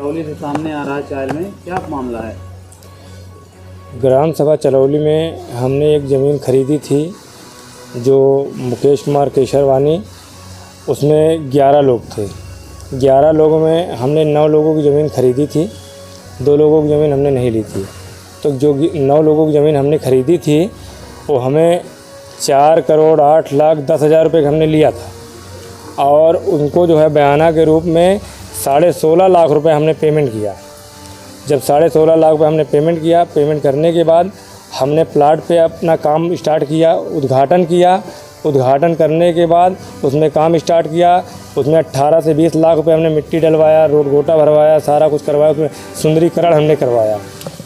चरौली से सामने आ रहा है चायल में, क्या मामला है? ग्राम सभा चरौली में हमने एक ज़मीन खरीदी थी जो मुकेश कुमार केशरवानी, उसमें 11 लोग थे। 11 लोगों में हमने 9 लोगों की ज़मीन खरीदी थी, 2 लोगों की ज़मीन हमने नहीं ली थी। तो जो 9 लोगों की ज़मीन हमने खरीदी थी वो हमें 4,08,10,000 रुपये का हमने लिया था और उनको जो है बयाना के रूप में 16.5 लाख रुपए हमने पेमेंट किया। जब 16.5 लाख रुपये हमने पेमेंट किया, पेमेंट करने के बाद हमने प्लाट पे अपना काम स्टार्ट किया, उद्घाटन किया। उद्घाटन करने के बाद उसमें काम स्टार्ट किया। उसमें 18 से 20 लाख रुपए हमने मिट्टी डलवाया, रोड गोटा भरवाया, सारा कुछ करवाया। उसमें सुंदरीकरण हमने करवाया,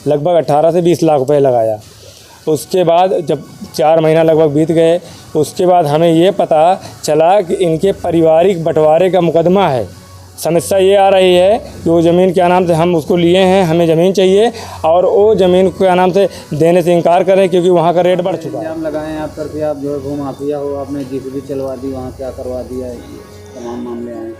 लगभग 18 से 20 लाख रुपए लगाया। उसके बाद जब 4 महीना लगभग बीत गए, उसके बाद हमें ये पता चला कि इनके पारिवारिक बंटवारे का मुकदमा है। समस्या ये आ रही है कि वो ज़मीन क्या नाम से हम उसको लिए हैं, हमें ज़मीन चाहिए और वो ज़मीन को क्या नाम से देने से इनकार करें क्योंकि वहाँ का रेट बढ़ चुका है। इल्ज़ाम लगाए आप करके, आप जो है भूमाफिया हो, आपने जीसीबी चलवा दी, वहाँ क्या करवा दिया है, तमाम मामले आए।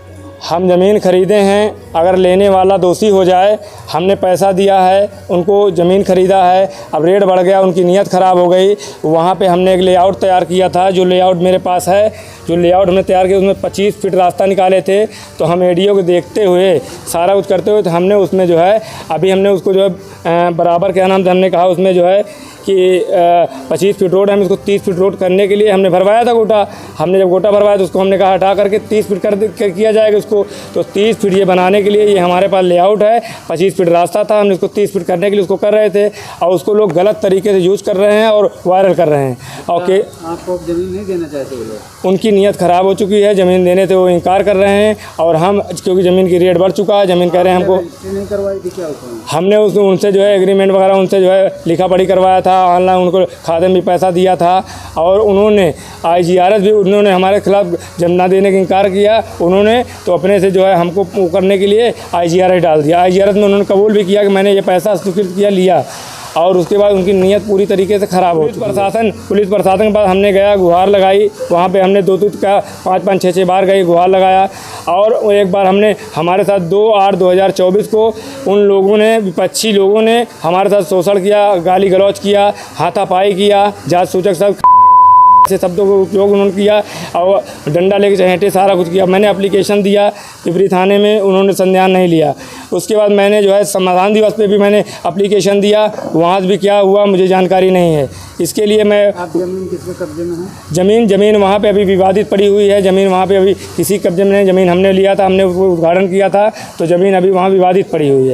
हम ज़मीन खरीदे हैं, अगर लेने वाला दोषी हो जाए, हमने पैसा दिया है, उनको ज़मीन खरीदा है, अब रेट बढ़ गया, उनकी नीयत ख़राब हो गई। वहाँ पे हमने एक लेआउट तैयार किया था, जो लेआउट मेरे पास है, जो लेआउट हमने तैयार किया उसमें 25 फीट रास्ता निकाले थे। तो हम एडीओ को देखते हुए सारा कुछ करते हुए तो हमने उसमें जो है अभी हमने उसको जो है बराबर क्या नाम से हमने कहा उसमें जो है कि 25 फीट रोड है, हम इसको 30 फीट रोड करने के लिए हमने भरवाया था गोटा। हमने जब गोटा भरवाया तो उसको हमने कहा हटा करके 30 फीट कर किया जाएगा उसको। तो 30 फीट ये बनाने के लिए ये हमारे पास लेआउट है, 25 फीट रास्ता था, हमने इसको 30 फीट करने के लिए उसको कर रहे थे और उसको लोग गलत तरीके से यूज़ कर रहे हैं और वायरल कर रहे हैं। ओके, आपको ज़मीन नहीं देना चाहते वो लोग? उनकी नीयत ख़राब हो चुकी है, ज़मीन देने से वो इनकार कर रहे हैं और हम क्योंकि ज़मीन की रेट बढ़ चुका है, ज़मीन कह रहे हैं हमको नहीं करवाई थी क्या? हमने उनसे जो है एग्रीमेंट वगैरह उनसे जो है लिखा पढ़ी करवाया था, ऑनलाइन उनको खाते में भी पैसा दिया था और उन्होंने IGRS भी उन्होंने हमारे खिलाफ जब ना देने का इनकार किया उन्होंने, तो अपने से जो है हमको करने के लिए IGRS डाल दिया। IGRS में उन्होंने कबूल भी किया कि मैंने ये पैसा स्वीकृत किया लिया और उसके बाद उनकी नीयत पूरी तरीके से ख़राब हो। पुलिस प्रशासन के पास हमने गया, गुहार लगाई, वहाँ पे हमने 2-2 का 5-5 6-6 बार गए, गुहार लगाया और एक बार हमने हमारे साथ 2/8/2024 को उन लोगों ने, विपक्षी लोगों ने हमारे साथ शोषण किया, गाली गलौज किया, हाथापाई किया, जात सूचक सब से शब्दों का उपयोग उन्होंने किया और डंडा लेके चहेटे सारा कुछ किया। मैंने एप्लीकेशन दिया पिपरी थाने में, उन्होंने संज्ञान नहीं लिया। उसके बाद मैंने जो है संविधान दिवस पे भी मैंने एप्लीकेशन दिया, वहाँ भी क्या हुआ मुझे जानकारी नहीं है। इसके लिए मैं आप ज़मीन किसके कब्जे में है? ज़मीन वहाँ पे अभी विवादित पड़ी हुई है। ज़मीन वहाँ पे अभी किसी कब्जे में नहीं, ज़मीन हमने लिया था, हमने उसको उद्घाटन किया था, तो ज़मीन अभी वहाँ विवादित पड़ी हुई है।